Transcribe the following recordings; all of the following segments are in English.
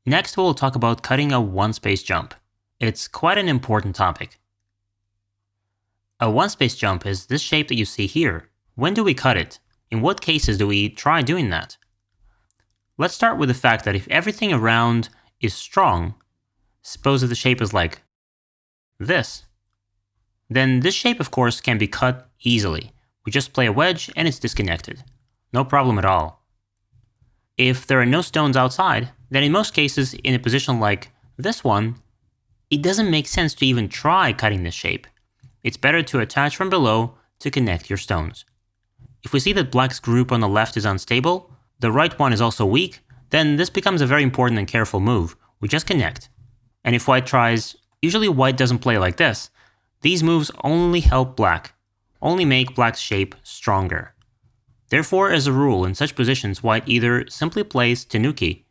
Next, we'll talk about cutting a one-space jump. It's quite an important topic. A one-space jump is this shape that you see here. When do we cut it? In what cases do we try doing that? Let's start with the fact that if everything around is strong, suppose that the shape is like this, then this shape of course can be cut easily. We just play a wedge and it's disconnected. No problem at all. If there are no stones outside, then in most cases, in a position like this one, it doesn't make sense to even try cutting this shape. It's better to attach from below to connect your stones. If we see that black's group on the left is unstable, the right one is also weak, then this becomes a very important and careful move. We just connect. And if white tries, usually white doesn't play like this. These moves only help black, only make black's shape stronger. Therefore, as a rule, in such positions, white either simply plays tenuki,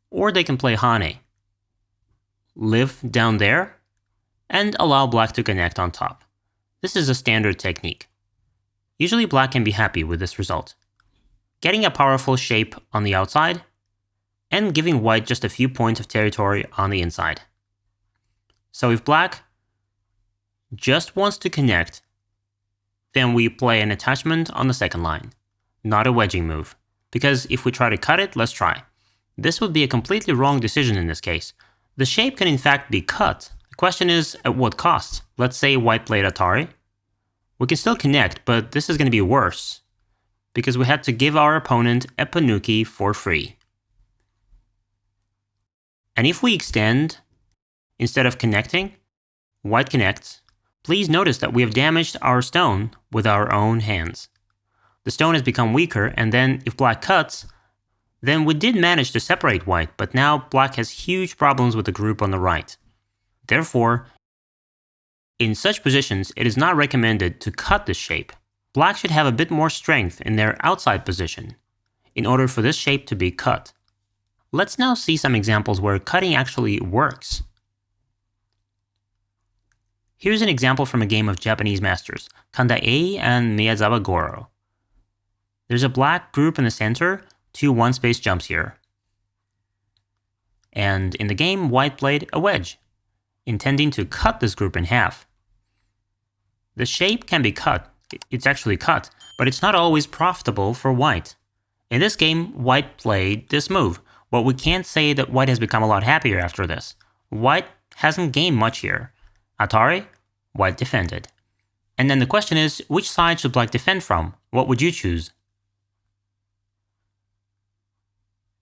or they can play hane. Live down there, and allow black to connect on top. This is a standard technique. Usually black can be happy with this result. Getting a powerful shape on the outside, and giving white just a few points of territory on the inside. So if black just wants to connect, then we play an attachment on the second line, not a wedging move. Because if we try to cut it, let's try. This would be a completely wrong decision in this case. The shape can in fact be cut. The question is, at what cost? Let's say white played Atari. We can still connect, but this is going to be worse, because we had to give our opponent a panuki for free. And if we extend, instead of connecting, white connects, please notice that we have damaged our stone with our own hands. The stone has become weaker, and then if black cuts, then we did manage to separate white, but now black has huge problems with the group on the right. Therefore, in such positions, it is not recommended to cut this shape. Black should have a bit more strength in their outside position in order for this shape to be cut. Let's now see some examples where cutting actually works. Here's an example from a game of Japanese masters, Kanda Ei and Miyazawa Goro. There's a black group in the center, 2 one-space jumps here. And in the game, white played a wedge, intending to cut this group in half. The shape can be cut, it's actually cut, but it's not always profitable for white. In this game, white played this move, but we can't say that white has become a lot happier after this. White hasn't gained much here. Atari, white defended. And then the question is, which side should black defend from? What would you choose?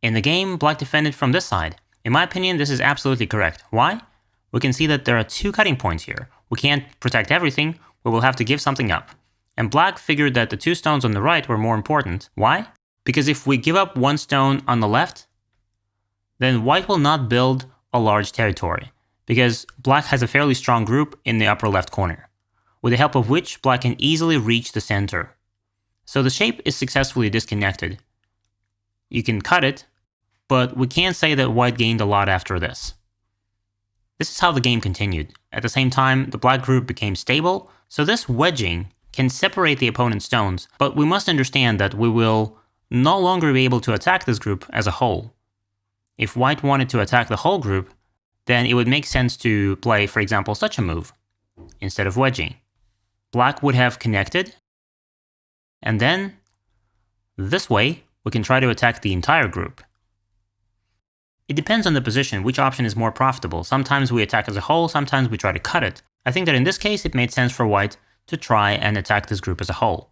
In the game, black defended from this side. In my opinion, this is absolutely correct. Why? We can see that there are 2 cutting points here. We can't protect everything, we will have to give something up. And black figured that the 2 stones on the right were more important. Why? Because if we give up 1 stone on the left, then white will not build a large territory, because black has a fairly strong group in the upper left corner, with the help of which black can easily reach the center. So the shape is successfully disconnected. You can cut it, but we can't say that white gained a lot after this. This is how the game continued. At the same time, the black group became stable, so this wedging can separate the opponent's stones, but we must understand that we will no longer be able to attack this group as a whole. If white wanted to attack the whole group, then it would make sense to play, for example, such a move, instead of wedging. Black would have connected, and then, this way, we can try to attack the entire group. It depends on the position, which option is more profitable. Sometimes we attack as a whole, sometimes we try to cut it. I think that in this case, it made sense for white to try and attack this group as a whole.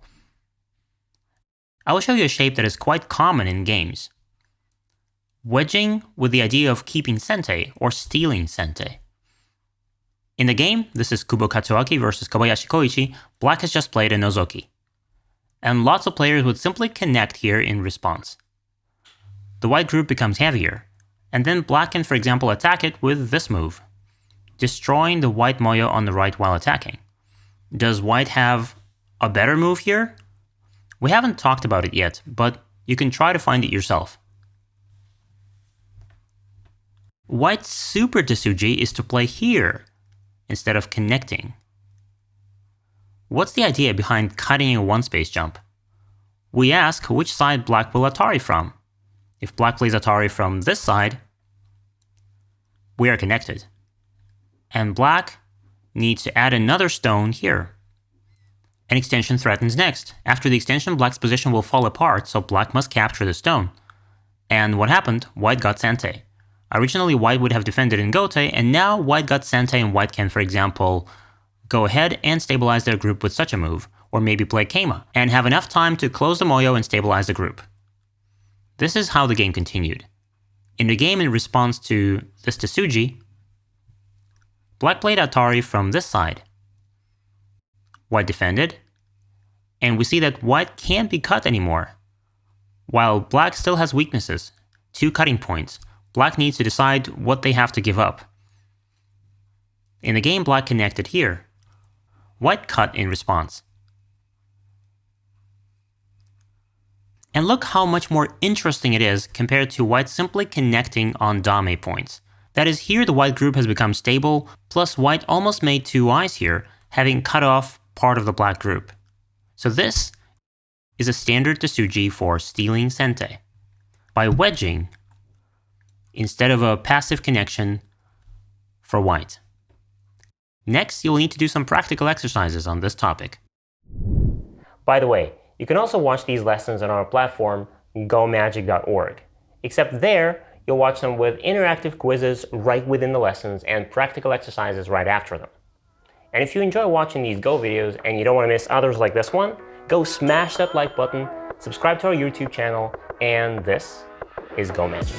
I will show you a shape that is quite common in games. Wedging with the idea of keeping sente, or stealing sente. In the game, this is Kubo Katsuaki versus Kobayashi Koichi, black has just played a nozoki. And lots of players would simply connect here in response. The white group becomes heavier, and then black can, for example, attack it with this move, destroying the white moyo on the right while attacking. Does white have a better move here? We haven't talked about it yet, but you can try to find it yourself. White's super Tsuji is to play here, instead of connecting. What's the idea behind cutting a one-space jump? We ask which side black will Atari from. If black plays Atari from this side, we are connected. And black needs to add another stone here. An extension threatens next. After the extension, black's position will fall apart, so black must capture the stone. And what happened? White got sente. Originally, white would have defended in gote, and now white got sente, and white can, for example, go ahead and stabilize their group with such a move, or maybe play keima, and have enough time to close the moyo and stabilize the group. This is how the game continued. In the game, in response to this Tsuji, black played Atari from this side. White defended, and we see that white can't be cut anymore. While black still has weaknesses, 2 cutting points, black needs to decide what they have to give up. In the game, black connected here. White cut in response. And look how much more interesting it is compared to white simply connecting on dame points. That is, here the white group has become stable, plus white almost made 2 eyes here, having cut off part of the black group. So this is a standard Tsuji for stealing sente. By wedging, instead of a passive connection for white. Next, you'll need to do some practical exercises on this topic. By the way, you can also watch these lessons on our platform, gomagic.org. Except there, you'll watch them with interactive quizzes right within the lessons and practical exercises right after them. And if you enjoy watching these Go videos and you don't want to miss others like this one, go smash that like button, subscribe to our YouTube channel, and this is Go Magic.